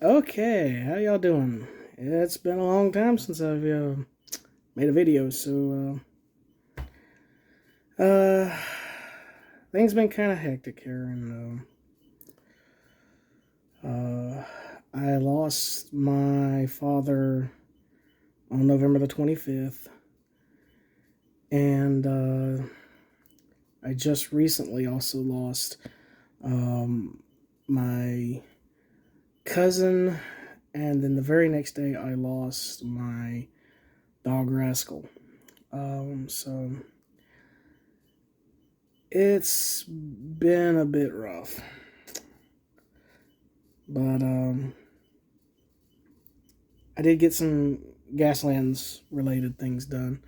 Okay, how y'all doing? It's been a long time since I've made a video, so things been kind of hectic here, and I lost my father on November the 25th, and I just recently also lost my cousin, and then the very next day I lost my dog Rascal. So it's been a bit rough, but I did get some Gaslands related things done,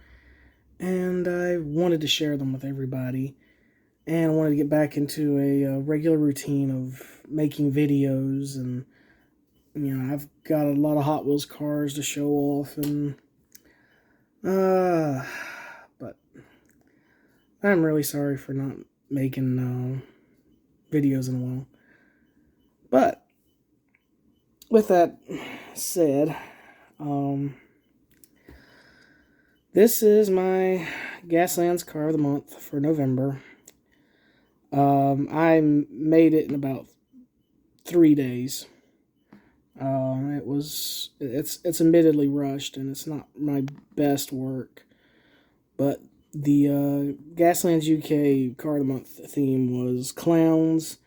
and I wanted to share them with everybody, and I wanted to get back into a regular routine of making videos. And I've got a lot of Hot Wheels cars to show off, and but I'm really sorry for not making videos in a while. But with that said, this is my Gaslands car of the month for November. I made it in about 3 days. It's admittedly rushed, and it's not my best work, but the Gaslands UK car of the month theme was clowns,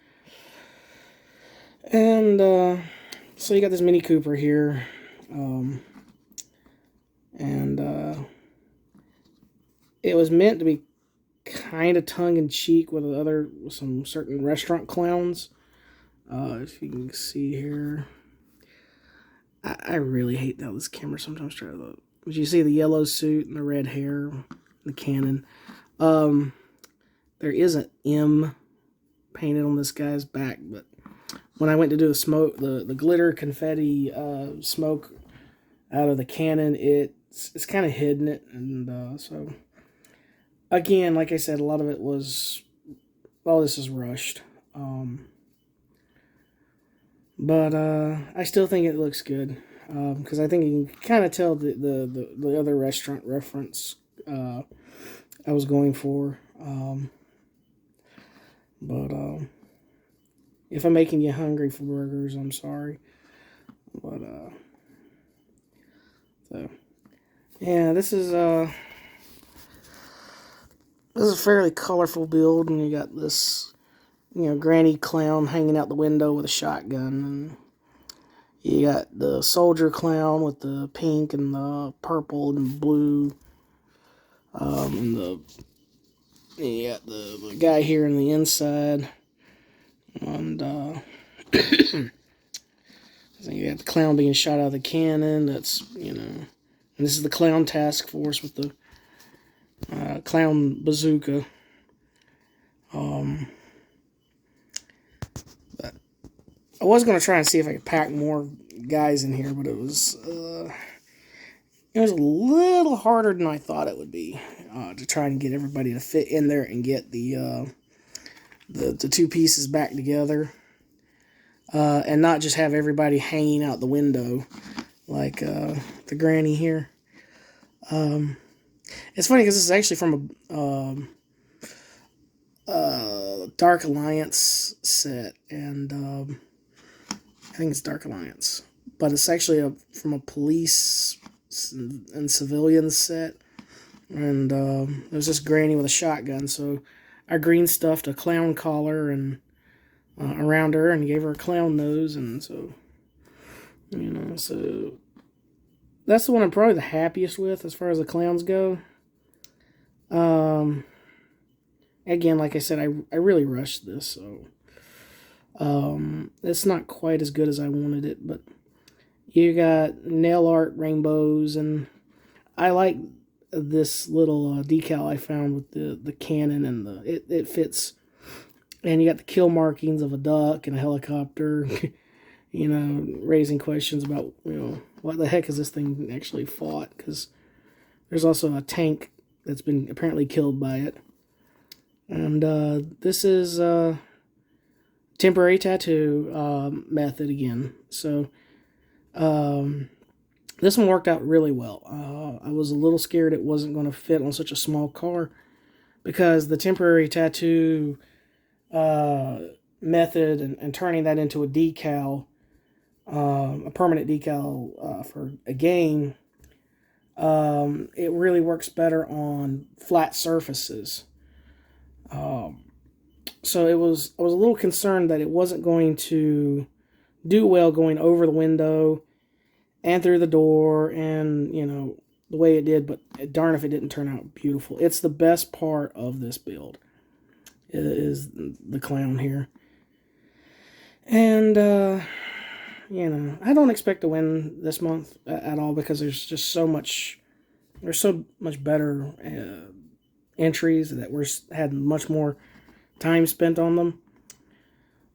and so you got this Mini Cooper here, and it was meant to be kind of tongue-in-cheek with some certain restaurant clowns. If you can see here, I really hate how this camera sometimes tries to look. But you see the yellow suit and the red hair, the cannon. There is an M painted on this guy's back, but when I went to do the glitter confetti smoke out of the cannon, it's kind of hidden it, and so again, like I said, a lot of it was, all this is rushed. But I still think it looks good, because I think you can kind of tell the other restaurant reference I was going for. But if I'm making you hungry for burgers, I'm sorry. But so yeah, this is a fairly colorful build, and you got this, granny clown hanging out the window with a shotgun, and you got the soldier clown with the pink and the purple and blue, and you got the guy here on the inside, and so you got the clown being shot out of the cannon. That's, and this is the clown task force with the clown bazooka. But I was going to try and see if I could pack more guys in here, but it was a little harder than I thought it would be, to try and get everybody to fit in there and get the two pieces back together, and not just have everybody hanging out the window like the granny here. It's funny because this is actually from a Dark Alliance set, and I think it's Dark Alliance, but it's actually from a police and civilians set, and it was this granny with a shotgun, so I green stuffed a clown collar and around her, and gave her a clown nose, and so so that's the one I'm probably the happiest with as far as the clowns go. Again, like I said, I really rushed this, so it's not quite as good as I wanted it, but you got nail art rainbows, and I like this little decal I found with the cannon, and it fits, and you got the kill markings of a duck and a helicopter, raising questions about, what the heck has this thing actually fought, because there's also a tank that's been apparently killed by it. And this is temporary tattoo method again. So This one worked out really well. I was a little scared it wasn't going to fit on such a small car, because the temporary tattoo method and turning that into a decal, a permanent decal for a game, it really works better on flat surfaces. So I was a little concerned that it wasn't going to do well going over the window and through the door, and, you know, the way it did, but darn if it didn't turn out beautiful. It's the best part of this build, is the clown here. And, you know, I don't expect to win this month at all, because there's just so much better entries that had much more time spent on them.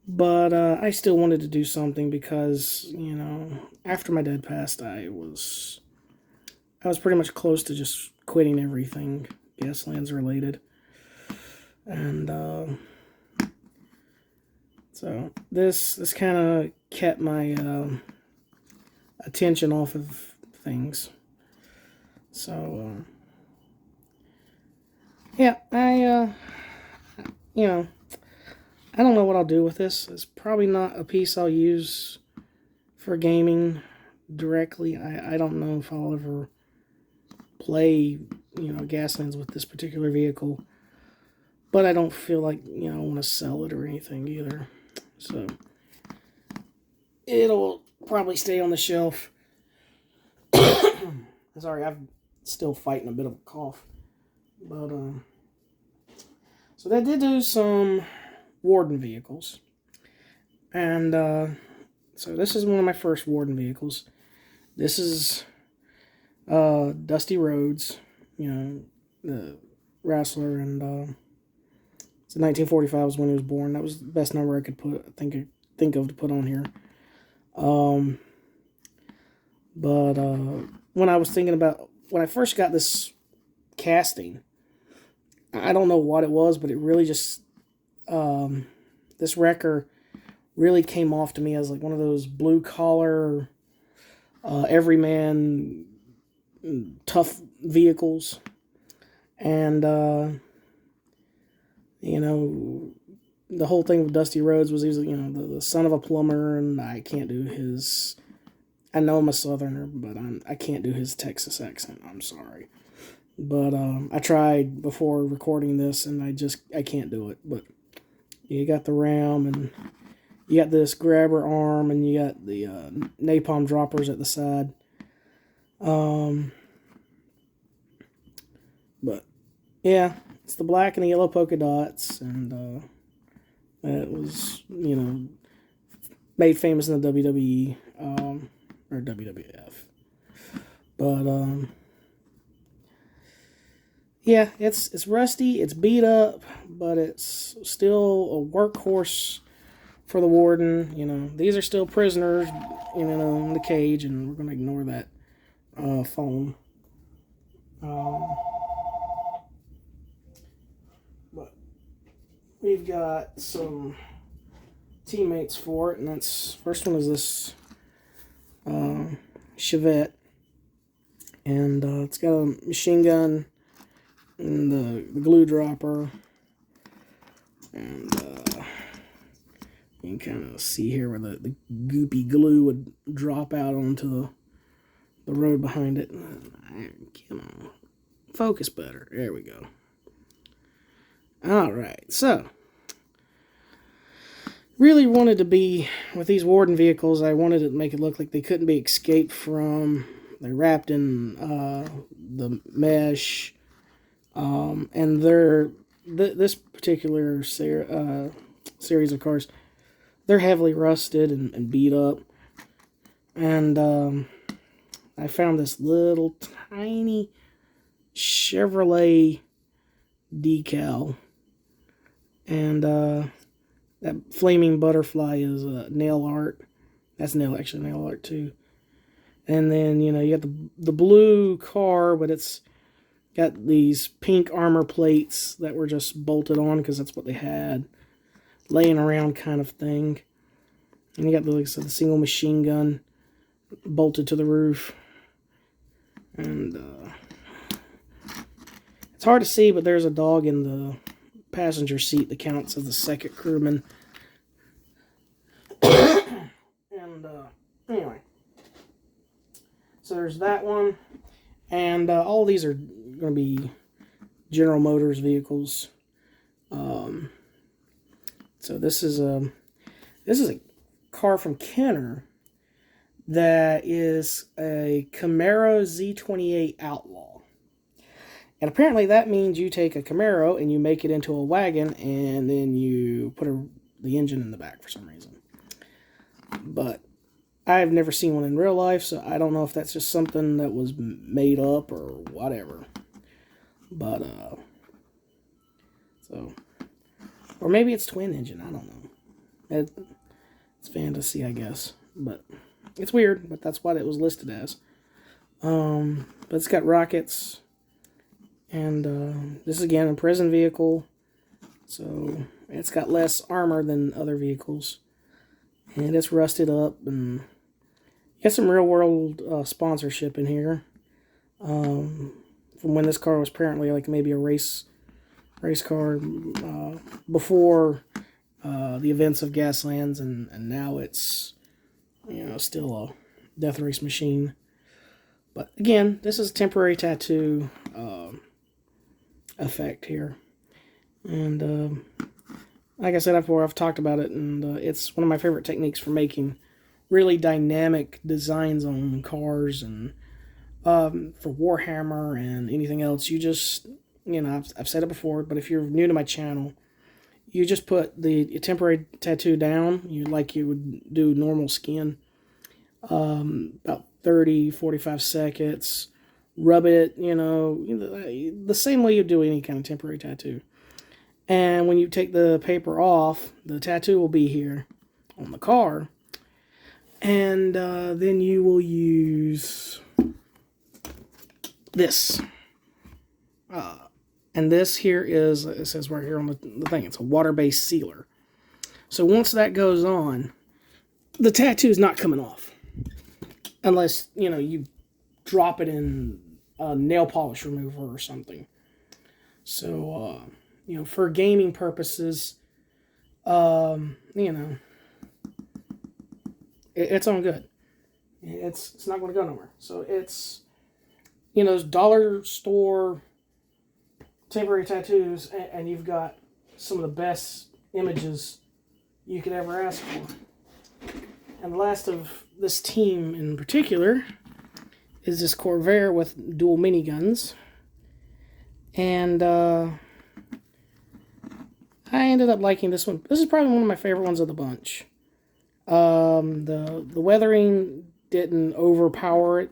But I still wanted to do something, because, you know, after my dad passed, I was pretty much close to just quitting everything Gaslands related. And so this kind of kept my attention off of things. So yeah, you know, I don't know what I'll do with this. It's probably not a piece I'll use for gaming directly. I don't know if I'll ever play, you know, Gaslands with this particular vehicle. But I don't feel like, you know, I want to sell it or anything either. So it'll probably stay on the shelf. Sorry, I'm still fighting a bit of a cough. But so they did do some Warden vehicles, and so this is one of my first Warden vehicles. This is Dusty Rhodes, you know, the wrestler, and it's 1945 was when he was born. That was the best number I could think of to put on here. But when I was thinking about, when I first got this casting, I don't know what it was, but it really just this wrecker really came off to me as like one of those blue collar, everyman, tough vehicles. And you know, the whole thing with Dusty Rhodes was he was, you know, the son of a plumber, and I can't do his. I know I'm a Southerner, but I can't do his Texas accent. I'm sorry. But I tried before recording this, and I can't do it. But you got the ram, and you got this grabber arm, and you got the napalm droppers at the side. But yeah, it's the black and the yellow polka dots, and it was, you know, made famous in the WWE or WWF. But yeah, it's rusty, it's beat up, but it's still a workhorse for the Warden. You know, these are still prisoners, you know, in the cage, and we're gonna ignore that phone. But we've got some teammates for it, and that's, first one is this Chevette, and it's got a machine gun and the glue dropper, and you can kind of see here where the goopy glue would drop out onto the road behind it. Come on, focus better. There we go. All right, so really wanted to be, with these Warden vehicles, I wanted to make it look like they couldn't be escaped from. They're wrapped in the mesh, and this particular series of cars, they're heavily rusted and beat up. And I found this little tiny Chevrolet decal, and that flaming butterfly is nail art. That's actually nail art too. And then, you know, you got the blue car, but it's got these pink armor plates that were just bolted on because that's what they had laying around, kind of thing. And you got the, like I said, the single machine gun. bolted to the roof. And it's hard to see, but there's a dog in the passenger seat that counts as the second crewman. And anyway, so there's that one. And all these are going to be General Motors vehicles. So this is a car from Kenner that is a Camaro Z28 Outlaw. And apparently that means you take a Camaro and you make it into a wagon and then you put the engine in the back for some reason. But I've never seen one in real life, so I don't know if that's just something that was made up or whatever. But, so, or maybe it's twin engine, I don't know. It's fantasy, I guess. But it's weird, but that's what it was listed as. But it's got rockets. And this is, again, a prison vehicle. So it's got less armor than other vehicles. And it's rusted up. And got some real-world sponsorship in here. From when this car was apparently like maybe a race car before the events of Gaslands, and now it's, you know, still a death race machine. But again, this is a temporary tattoo effect here, and like I said before, I've talked about it, and it's one of my favorite techniques for making really dynamic designs on cars, and for Warhammer and anything else. You just, you know, I've said it before, but if you're new to my channel, you just put the temporary tattoo down, like you would do normal skin, about 30-45 seconds, rub it, you know, the same way you do any kind of temporary tattoo. And when you take the paper off, the tattoo will be here on the car, and then you will use this. And this here is, it says right here on the thing, it's a water-based sealer. So once that goes on, the tattoo is not coming off. Unless, you know, you drop it in a nail polish remover or something. So, you know, for gaming purposes, you know, it's on good. It's not going to go nowhere. So it's, you know, those dollar store temporary tattoos, and you've got some of the best images you could ever ask for. And the last of this team in particular is this Corvair with dual miniguns. And I ended up liking this one. This is probably one of my favorite ones of the bunch. The weathering didn't overpower it.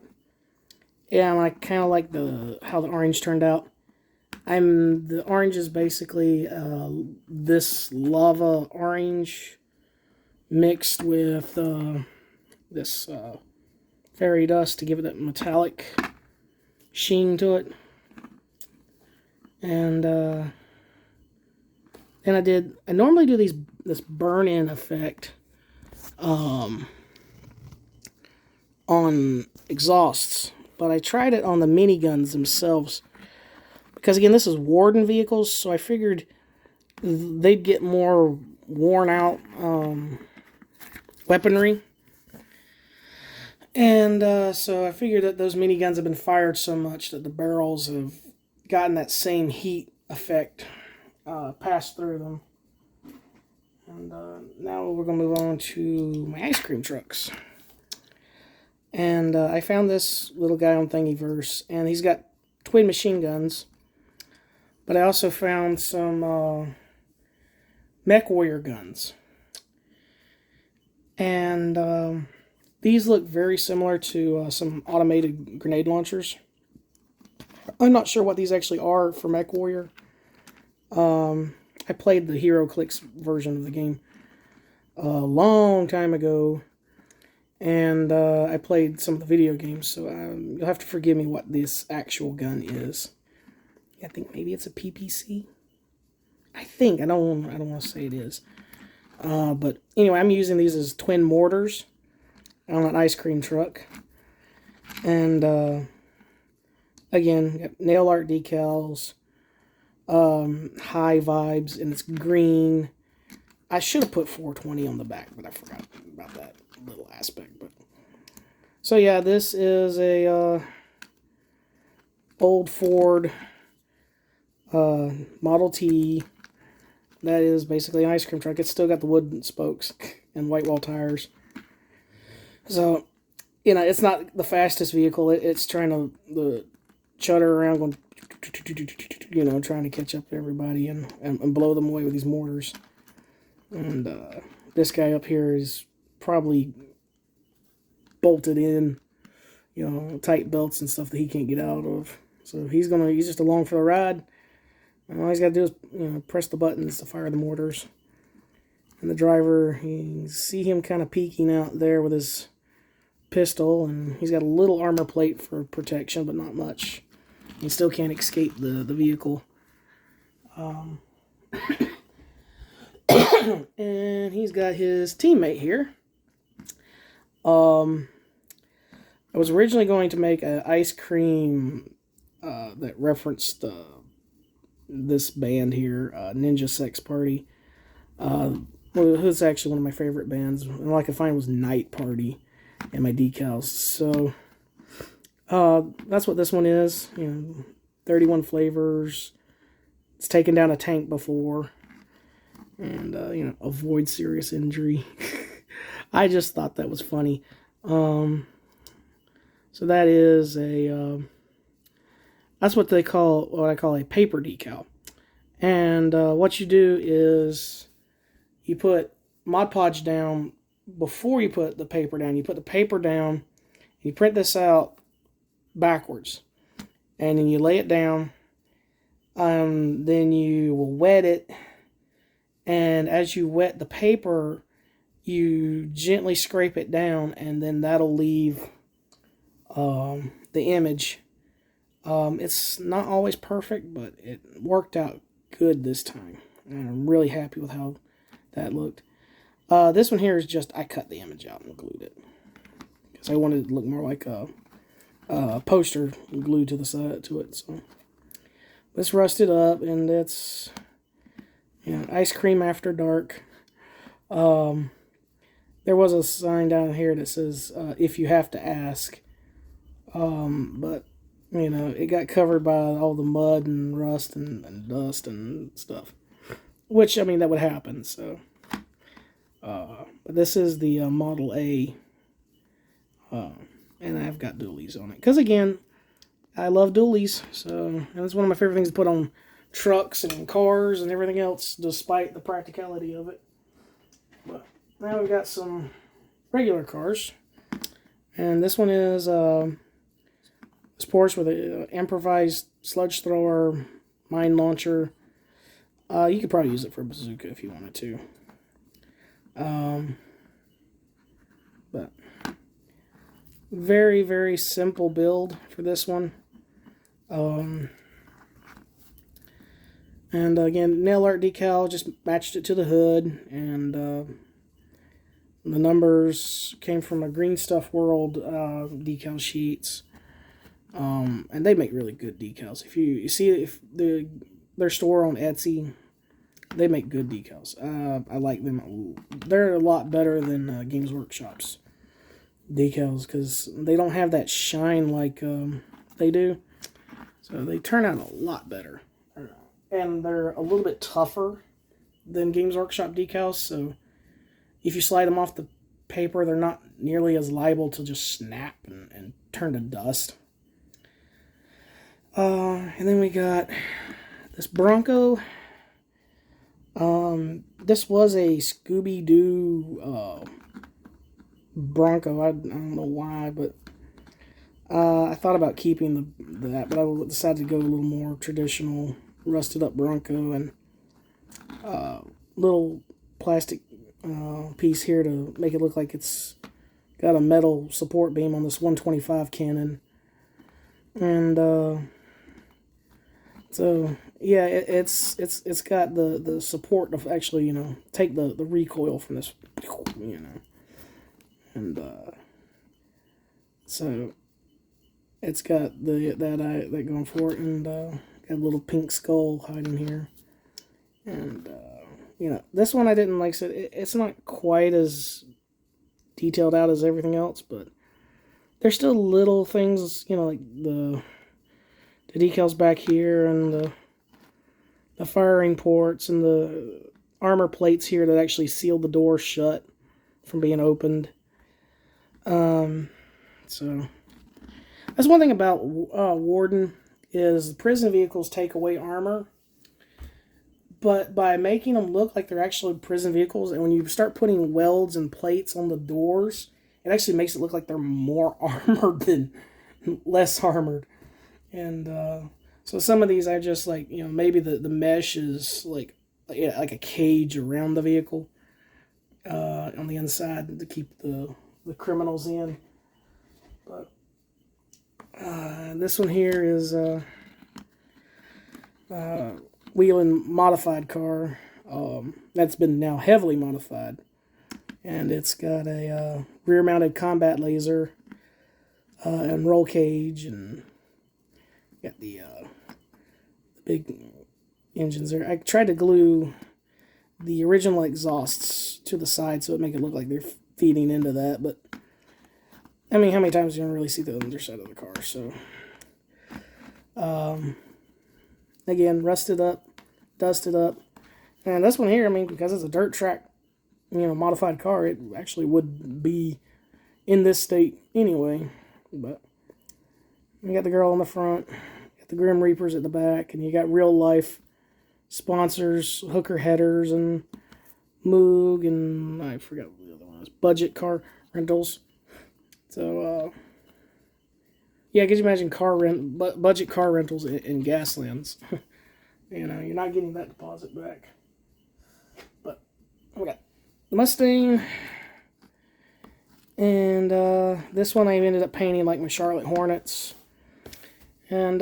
And I kind of like how the orange turned out. The orange is basically this lava orange mixed with this fairy dust to give it that metallic sheen to it. And then I normally do this burn-in effect on exhausts, but I tried it on the miniguns themselves. Because, again, this is Warden vehicles, so I figured they'd get more worn-out weaponry. And so I figured that those miniguns have been fired so much that the barrels have gotten that same heat effect passed through them. And now we're going to move on to my ice cream trucks. And I found this little guy on Thingiverse, and he's got twin machine guns. But I also found some Mech Warrior guns. And these look very similar to some automated grenade launchers. I'm not sure what these actually are for Mech Warrior. I played the HeroClix version of the game a long time ago. And I played some of the video games, so you'll have to forgive me what this actual gun is. I think maybe it's a PPC. I think. I don't want to say it is. But anyway, I'm using these as twin mortars. on an ice cream truck. And again, got nail art decals, high vibes, and it's green. I should have put 420 on the back, but I forgot about that little aspect. But so yeah, this is a old Ford Model T. That is basically an ice cream truck. It's still got the wooden spokes and white wall tires. So, you know, it's not the fastest vehicle. It's trying to chutter around, going, you know, trying to catch up to everybody and blow them away with these mortars. And this guy up here is probably bolted in, you know, tight belts and stuff that he can't get out of. So he's just along for the ride. And all he's got to do is, you know, press the buttons to fire the mortars. And the driver, you can see him kind of peeking out there with his pistol, and he's got a little armor plate for protection, but not much. He still can't escape the vehicle. And he's got his teammate here. I was originally going to make an ice cream that referenced this band here, Ninja Sex Party. Well, it's actually one of my favorite bands. And all I could find was Night Party in my decals. So that's what this one is. You know, 31 flavors. It's taken down a tank before. And, you know, avoid serious injury. I just thought that was funny. So that is that's what I call a paper decal. And what you do is you put Mod Podge down before you put the paper down. You put the paper down, and you print this out backwards. And then you lay it down. Then you will wet it. And as you wet the paper, you gently scrape it down, and then that'll leave the image. It's not always perfect, but it worked out good this time. And I'm really happy with how that looked. This one here is just, I cut the image out and glued it. Because I wanted it to look more like a poster glued to the side to it. So let's rust it up, and it's, you know, ice cream after dark. There was a sign down here that says, if you have to ask. But, you know, it got covered by all the mud and rust and dust and stuff. Which, I mean, that would happen, so. But this is the Model A. And I've got dualies on it. Because, again, I love dualies. So, and it's one of my favorite things to put on trucks and cars and everything else, despite the practicality of it. But now we've got some regular cars. And this one is this Porche with an improvised sludge thrower, mine launcher. You could probably use it for a bazooka if you wanted to. But very, very simple build for this one. And again, nail art decal, just matched it to the hood, and the numbers came from a Green Stuff World decal sheets. And they make really good decals. If you see if their store on Etsy, they make good decals. I like them. They're a lot better than Games Workshop's decals because they don't have that shine like they do. So they turn out a lot better. And they're a little bit tougher than Games Workshop decals. So if you slide them off the paper, they're not nearly as liable to just snap and turn to dust. And then we got this Bronco. This was a Scooby-Doo Bronco. I don't know why, but I thought about keeping that, but I decided to go a little more traditional, rusted up Bronco, and little plastic piece here to make it look like it's got a metal support beam on this 125 cannon. And so yeah, it's got the support of actually, you know, take the recoil from this, you know, and So it's got that going for it, and got a little pink skull hiding here. And you know, this one I didn't like. So it's not quite as detailed out as everything else, but there's still little things, you know, like the decals back here, and the firing ports, and the armor plates here that actually seal the door shut from being opened. So that's one thing about Warden, is the prison vehicles take away armor, but by making them look like they're actually prison vehicles, and when you start putting welds and plates on the doors, it actually makes it look like they're more armored than less armored. And so some of these I just, like, you know, maybe the mesh is like a cage around the vehicle on the inside to keep the criminals in. But this one here is wheeling modified car. That's been now heavily modified, and it's got a rear-mounted combat laser and roll cage, and got the big engines there. I tried to glue the original exhausts to the side so it make it look like they're feeding into that, but I mean, how many times do you really see the underside of the car? So again, rusted up, dusted up. And this one here, I mean, because it's a dirt track, you know, modified car, it actually would be in this state anyway. But you got the girl in the front, got the Grim Reapers at the back, and you got real life sponsors, hooker headers, and Moog, and I forgot what the other one was, Budget Car Rentals. So, yeah, could you imagine budget car rentals in Gaslands? You know, you're not getting that deposit back. But we got the Mustang, and this one I ended up painting like my Charlotte Hornets. And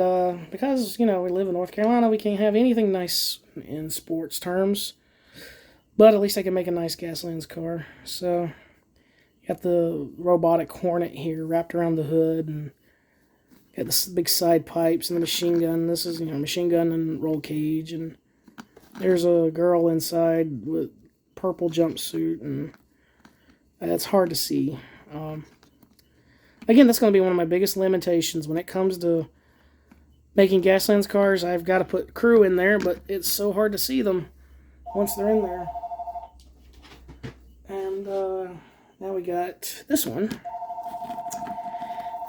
because, you know, we live in North Carolina, we can't have anything nice in sports terms. But at least I can make a nice Gaslands car. So, got the robotic Hornet here wrapped around the hood, and got the big side pipes and the machine gun. This is, you know, machine gun and roll cage. And there's a girl inside with purple jumpsuit, and it's hard to see. Again, that's going to be one of my biggest limitations when it comes to making Gaslands cars. I've got to put crew in there, but it's so hard to see them once they're in there. And now we got this one. And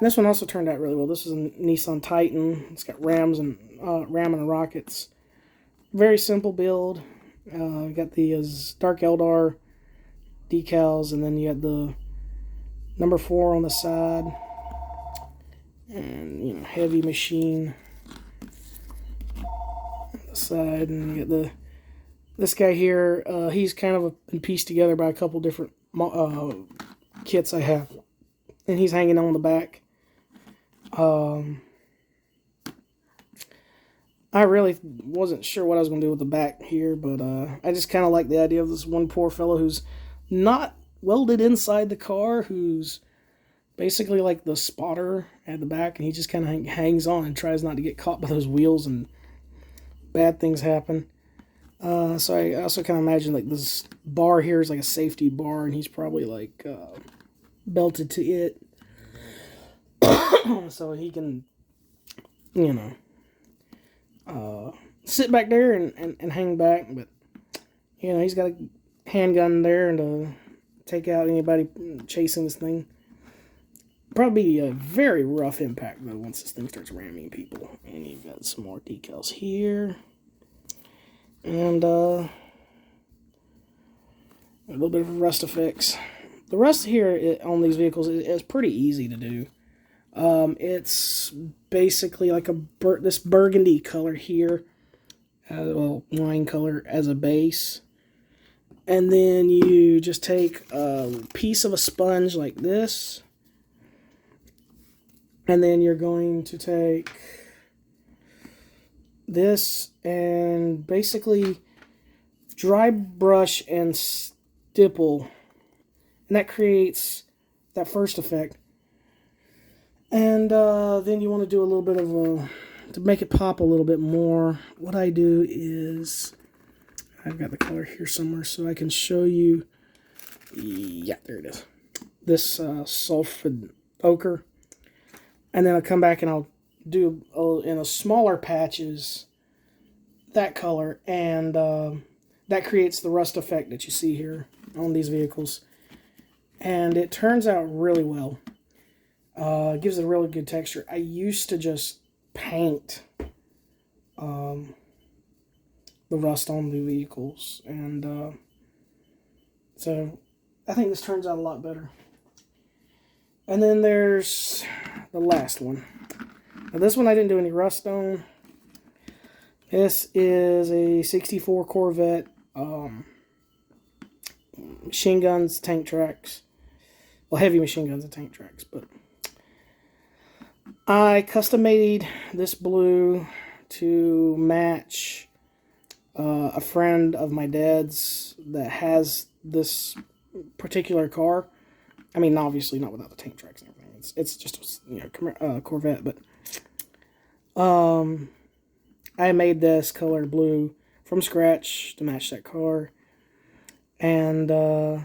this one also turned out really well. This is a Nissan Titan. It's got Ram and rockets. Very simple build. Got the Dark Eldar decals, and then you got the number 4 on the side. And, you know, heavy machine on the side. And you got this guy here. He's kind of been pieced together by a couple different kits I have. And he's hanging on the back. I really wasn't sure what I was going to do with the back here, but I just kind of like the idea of this one poor fellow who's not welded inside the car, who's basically like the spotter at the back, and he just kind of hangs on and tries not to get caught by those wheels, and bad things happen. So I also kind of imagine like this bar here is like a safety bar, and he's probably like belted to it. So he can, you know, sit back there and hang back. But, you know, he's got a handgun there and to take out anybody chasing this thing. Probably be a very rough impact, though, once this thing starts ramming people. And you've got some more decals here. And a little bit of rust effects. The rust here on these vehicles is pretty easy to do. It's basically like this burgundy color here, well, wine color as a base, and then you just take a piece of a sponge like this, and then you're going to take this and basically dry brush and stipple, and that creates that first effect. And then you want to do a little bit of to make it pop a little bit more. What I do is, I've got the color here somewhere so I can show you. Yeah, there it is. This sulfid ochre. And then I'll come back and I'll do in a smaller patches that color, and that creates the rust effect that you see here on these vehicles. And it turns out really well. It gives it a really good texture. I used to just paint the rust on the vehicles, and so I think this turns out a lot better. And then there's the last one. Now this one I didn't do any rust on. This is a 64 Corvette, machine guns, tank tracks. Well, heavy machine guns and tank tracks, but I custom made this blue to match a friend of my dad's that has this particular car. I mean, obviously not without the tank tracks and everything. It's just, you know, Corvette, but I made this color blue from scratch to match that car, and then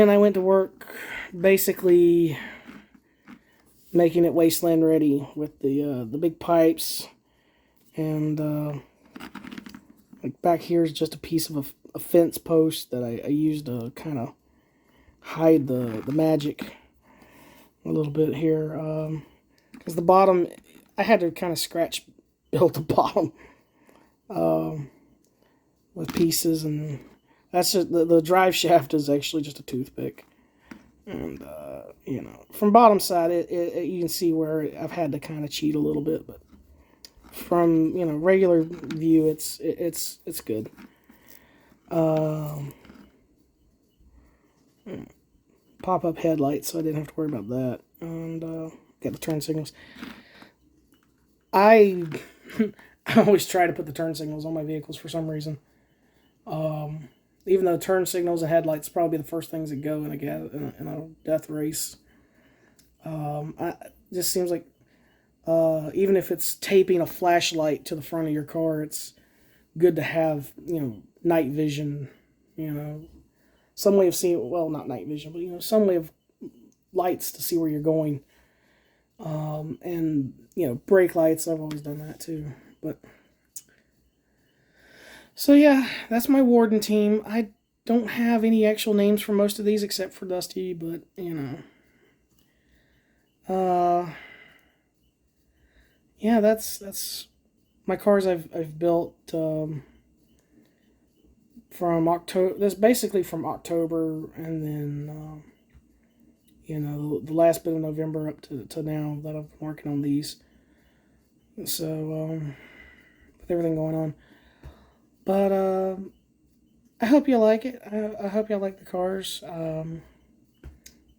I went to work basically making it wasteland ready with the big pipes, and like back here is just a piece of a fence post that I used to kind of hide the magic a little bit here, because the bottom, I had to kind of scratch build the bottom with pieces, and that's just the drive shaft is actually just a toothpick. And you know, from bottom side, you can see where I've had to kind of cheat a little bit, but from, you know, regular view, it's good. Pop-up headlights, so I didn't have to worry about that. And got the turn signals. I always try to put the turn signals on my vehicles for some reason. Even though turn signals and headlights probably the first things that go in a death race. It just seems like even if it's taping a flashlight to the front of your car, it's good to have, you know, night vision, you know, some way of seeing, well, not night vision, but, you know, some way of lights to see where you're going. And, you know, brake lights, I've always done that too. But so yeah, that's my Warden team. I don't have any actual names for most of these except for Dusty, but, you know. Yeah, that's my cars I've built from October. That's basically from October, and then you know, the last bit of November up to now that I've been working on these. So with everything going on, but I hope you like it. I hope you like the cars. And,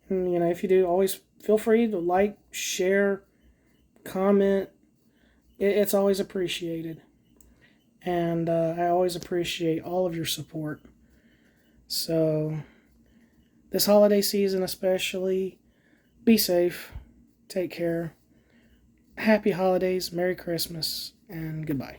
you know, if you do, always feel free to like, share, comment. It's always appreciated. And I always appreciate all of your support. So, this holiday season especially, be safe, take care, happy holidays, Merry Christmas, and goodbye.